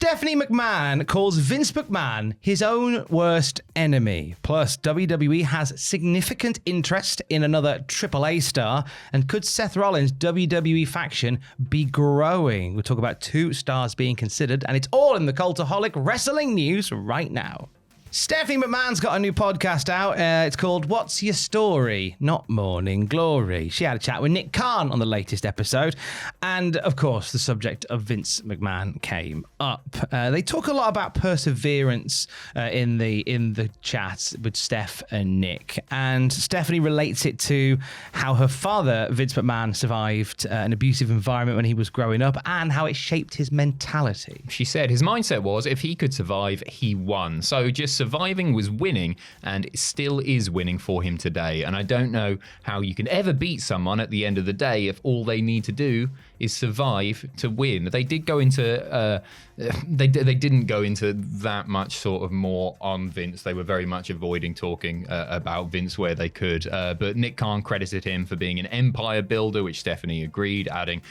Stephanie McMahon calls Vince McMahon his own worst enemy. Plus, WWE has significant interest in another AAA star. And could Seth Rollins' WWE faction be growing? We'll talk about 2 stars being considered, and it's all in the Cultaholic Wrestling news right now. Stephanie McMahon's got a new podcast out. It's called What's Your Story? Not Morning Glory. She had a chat with Nick Khan on the latest episode. And, of course, the subject of Vince McMahon came up. They talk a lot about perseverance in the chat with Steph and Nick. And Stephanie relates it to how her father, Vince McMahon, survived an abusive environment when he was growing up and how it shaped his mentality. She said his mindset was if he could survive, he won. So just surviving was winning, and it still is winning for him today. And I don't know how you can ever beat someone at the end of the day if all they need to do is survive to win. They did go into they didn't go into that much sort of more on Vince. They were very much avoiding talking about Vince where they could. But Nick Khan credited him for being an empire builder, which Stephanie agreed, adding,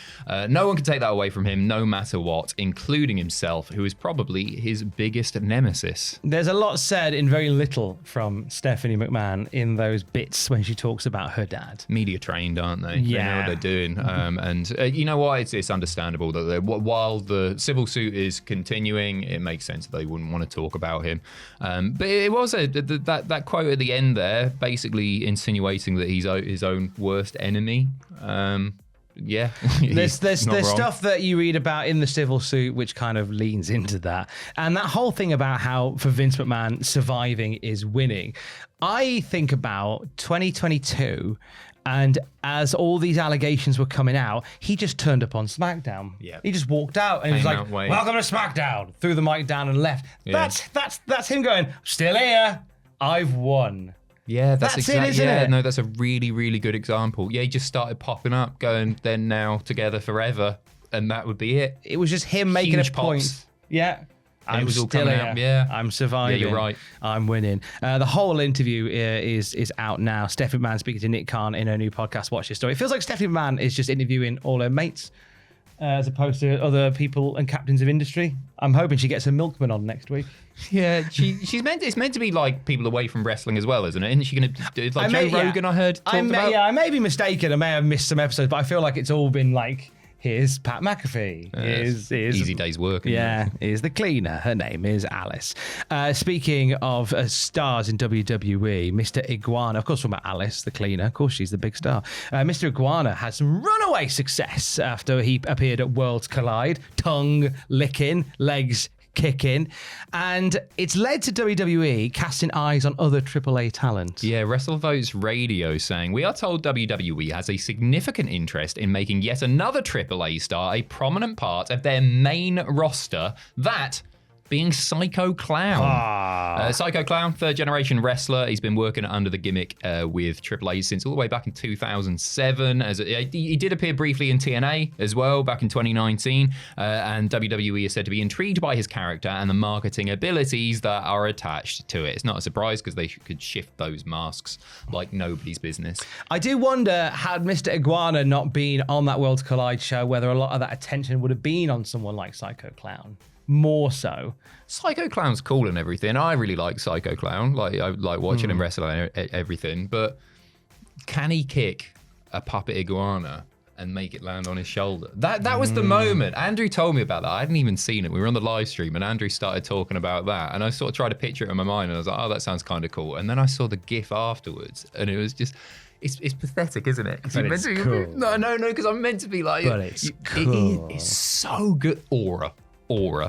no one can take that away from him, no matter what, including himself, who is probably his biggest nemesis. There's a lot said in very little from Stephanie McMahon in those bits when she talks about her dad. Media trained, aren't they? Yeah. They know what they're doing. And you know what? It's understandable that while the civil suit is continuing, it makes sense that they wouldn't want to talk about him. But it was that quote at the end there, basically insinuating that he's his own worst enemy. Yeah, there's stuff that you read about in the civil suit which kind of leans into that, and that whole thing about how for Vince McMahon surviving is winning. I think about 2022, and as all these allegations were coming out, he just turned up on SmackDown. Yeah, he just walked out and he was like, "Welcome to SmackDown," threw the mic down and left. Yeah. That's him going, "Still here, I've won." Yeah, that's exactly. Isn't it? No, that's a really, really good example. Yeah, he just started popping up, going, "Then now together forever," and that would be it. It was just him making a point. Yeah, I'm still here. Out. Yeah, I'm surviving. Yeah, you're right. I'm winning. The whole interview is out now. Stephanie McMahon speaking to Nick Khan in her new podcast, Watch Your Story. It feels like Stephanie McMahon is just interviewing all her mates, as opposed to other people and captains of industry. I'm hoping she gets a milkman on next week. Yeah, it's meant to be like people away from wrestling as well, isn't it? Isn't she going to do like Joe Rogan? I heard talked about. Yeah, I may be mistaken. I may have missed some episodes, but I feel like it's all been like, here's Pat McAfee. Here's easy day's work. Here's the cleaner. Her name is Alice. Speaking of stars in WWE, Mr. Iguana, of course, from Alice, the cleaner. Of course, she's the big star. Mr. Iguana had some runaway success after he appeared at Worlds Collide, tongue licking, legs kicking, and it's led to WWE casting eyes on other AAA talent. Yeah, WrestleVotes Radio saying, we are told WWE has a significant interest in making yet another AAA star a prominent part of their main roster, that being Psycho Clown. Psycho Clown, third-generation wrestler. He's been working under the gimmick with AAA since all the way back in 2007. He did appear briefly in TNA as well back in 2019. And WWE is said to be intrigued by his character and the marketing abilities that are attached to it. It's not a surprise because they could shift those masks like nobody's business. I do wonder, had Mr. Iguana not been on that Worlds Collide show, whether a lot of that attention would have been on someone like Psycho Clown. More so. Psycho Clown's cool and everything. I really like Psycho Clown. Like, I like watching him wrestle and everything. But can he kick a puppet iguana and make it land on his shoulder? That was the moment. Andrew told me about that. I hadn't even seen it. We were on the live stream and Andrew started talking about that. And I sort of tried to picture it in my mind. And I was like, oh, that sounds kind of cool. And then I saw the GIF afterwards. And it was just... It's pathetic, isn't it? But it's cool. No, because I'm meant to be like... But it's cool. It's so good. Aura.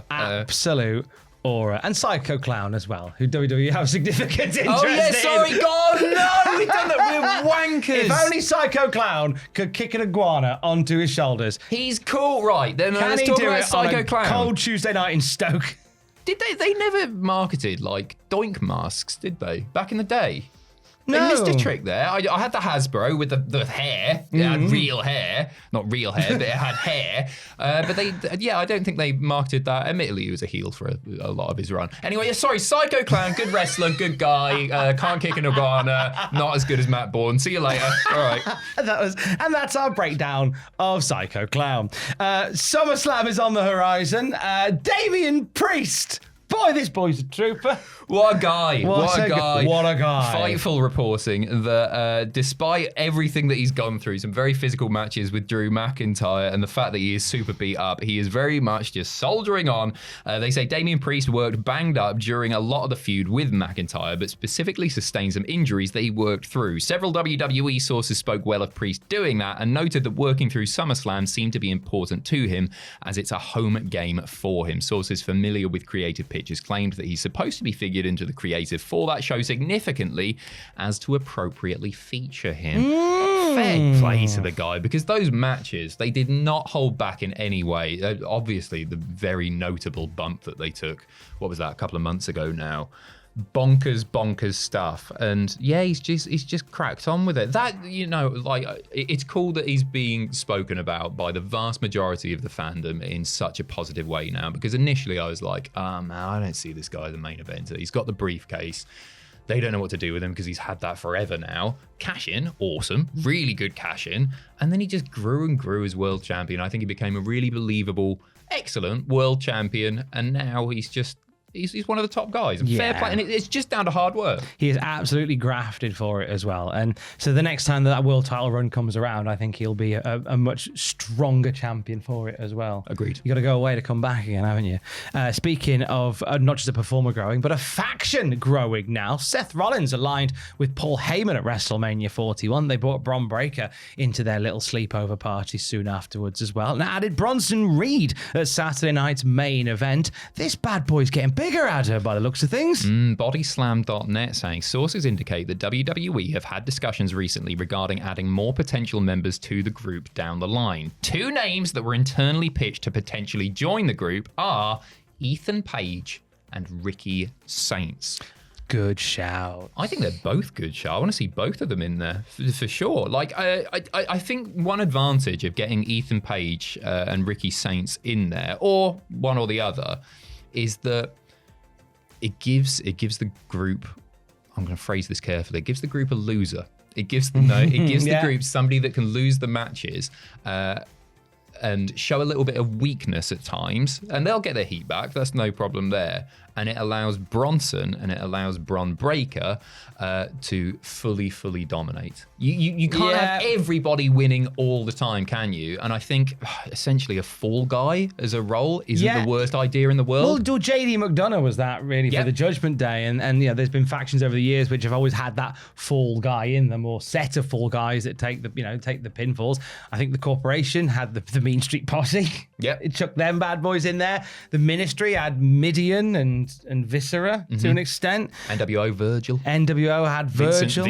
Absolute aura. And Psycho Clown as well, who WWE have significant interest in. Oh yeah, sorry, God, no, we've done that. We're wankers. If only Psycho Clown could kick an iguana onto his shoulders. He's cool, right? Then let's talk about Psycho Clown. Cold Tuesday night in Stoke. Did they never marketed like doink masks, did they? Back in the day? No. They missed a trick there. I had the Hasbro with the hair. It had real hair. Not real hair, but it had hair. But I don't think they marketed that. Admittedly, he was a heel for a lot of his run. Anyway, sorry, Psycho Clown, good wrestler, good guy, can't kick an iguana, not as good as Matt Bourne. See you later. All right. And that's our breakdown of Psycho Clown. SummerSlam is on the horizon. Damian Priest. Boy, this boy's a trooper. What a guy. What a guy. What a guy. Fightful reporting that despite everything that he's gone through, some very physical matches with Drew McIntyre and the fact that he is super beat up, he is very much just soldiering on. They say Damian Priest worked banged up during a lot of the feud with McIntyre, but specifically sustained some injuries that he worked through. Several WWE sources spoke well of Priest doing that and noted that working through SummerSlam seemed to be important to him as it's a home game for him. Sources familiar with creative pitches claimed that he's supposed to be figured into the creative for that show significantly as to appropriately feature him. Fair play to the guy, because those matches, they did not hold back in any way. Obviously, the very notable bump that they took, what was that, a couple of months ago now? Bonkers stuff. And yeah, he's just cracked on with it. That, it's cool that he's being spoken about by the vast majority of the fandom in such a positive way now, because initially I was like, man, I don't see this guy as the main eventer. He's got the briefcase. They don't know what to do with him because he's had that forever now. Cash in, awesome, really good cash in. And then he just grew and grew as world champion. I think he became a really believable, excellent world champion. And now he's one of the top guys. Fair play. And it's just down to hard work. He is absolutely grafted for it as well. And so the next time that world title run comes around, I think he'll be a much stronger champion for it as well. Agreed. You got to go away to come back again, haven't you? Speaking of not just a performer growing, but a faction growing now. Seth Rollins aligned with Paul Heyman at WrestleMania 41. They brought Bron Breakker into their little sleepover party soon afterwards as well, and added Bronson Reed at Saturday night's main event. This bad boy's getting bigger at her by the looks of things. Bodyslam.net saying sources indicate that WWE have had discussions recently regarding adding more potential members to the group down the line. Two names that were internally pitched to potentially join the group are Ethan Page and Ricky Saints. Good shout. I think they're both good shout. I want to see both of them in there for sure. Like, I think one advantage of getting Ethan Page and Ricky Saints in there, or one or the other, is that it gives the group, I'm going to phrase this carefully, it gives the group a loser. It gives the group somebody that can lose the matches and show a little bit of weakness at times, and they'll get their heat back. That's no problem there. And it allows Bronson and it allows Bron Breakker to fully dominate. You can't have everybody winning all the time, can you? And I think essentially a fall guy as a role isn't the worst idea in the world. Well, JD McDonough was that really for the Judgment Day, and there's been factions over the years which have always had that fall guy in them, or set of fall guys that take the pinfalls. I think the Corporation had the Mean Street Posse. Yep. It chucked them bad boys in there. The Ministry had Midian and Viscera to an extent. NWO Virgil. NWO had Virgil.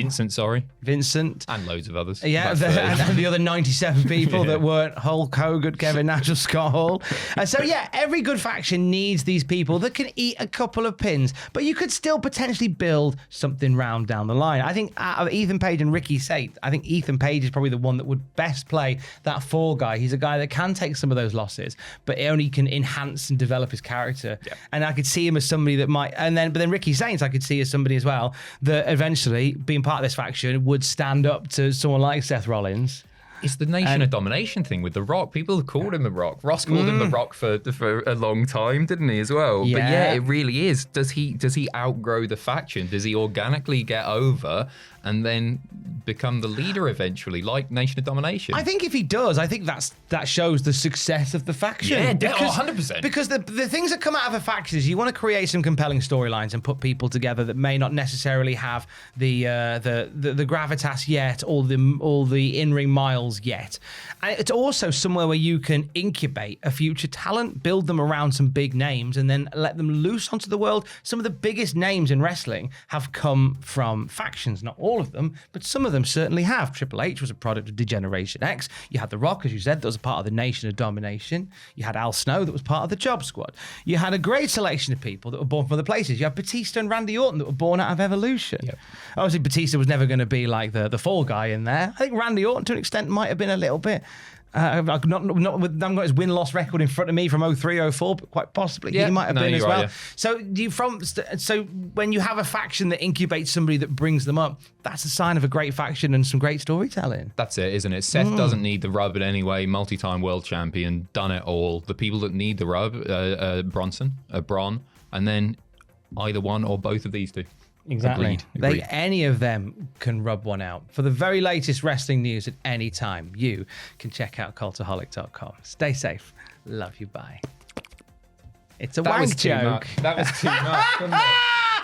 Vincent. And loads of others. Yeah, and the other 97 people that weren't Hulk Hogan, Kevin Nash, or Scott Hall. So every good faction needs these people that can eat a couple of pins, but you could still potentially build something round down the line. I think out of Ethan Page and Ricky Saints, I think Ethan Page is probably the one that would best play that fall guy. He's a guy that can take some of those losses, but he only can enhance and develop his character. Yeah. And I could see him as somebody that might, but then Ricky Saints I could see as somebody as well that eventually, being part of this faction, would stand up to someone like Seth Rollins. It's the Nation of Domination thing with The Rock. People have called him The Rock. Ross called him The Rock for a long time, didn't he, as well? Yeah. But yeah, it really is. Does he outgrow the faction? Does he organically get over and then become the leader eventually, like Nation of Domination? I think if he does, I think that shows the success of the faction. Yeah, 100%. Because the things that come out of a faction is you want to create some compelling storylines and put people together that may not necessarily have the gravitas yet, or the in-ring miles titles yet. And it's also somewhere where you can incubate a future talent, build them around some big names, and then let them loose onto the world. Some of the biggest names in wrestling have come from factions. Not all of them, but some of them certainly have. Triple H was a product of Degeneration X. You had The Rock, as you said, that was a part of the Nation of Domination. You had Al Snow, that was part of the Job Squad. You had a great selection of people that were born from other places. You had Batista and Randy Orton that were born out of Evolution. Yep. Obviously, Batista was never going to be like the fall guy in there. I think Randy Orton, to an extent, might have been a little bit. I haven't got his win-loss record in front of me from 03, 04, but quite possibly he might have been as well. Yeah. So when you have a faction that incubates somebody that brings them up, that's a sign of a great faction and some great storytelling. That's it, isn't it? Seth doesn't need the rub in any way. Multi-time world champion, done it all. The people that need the rub, Braun, and then either one or both of these two. Exactly. Agreed. Any of them can rub one out. For the very latest wrestling news at any time, you can check out cultaholic.com. Stay safe. Love you. Bye. It's a wank joke. That was too much, wasn't it?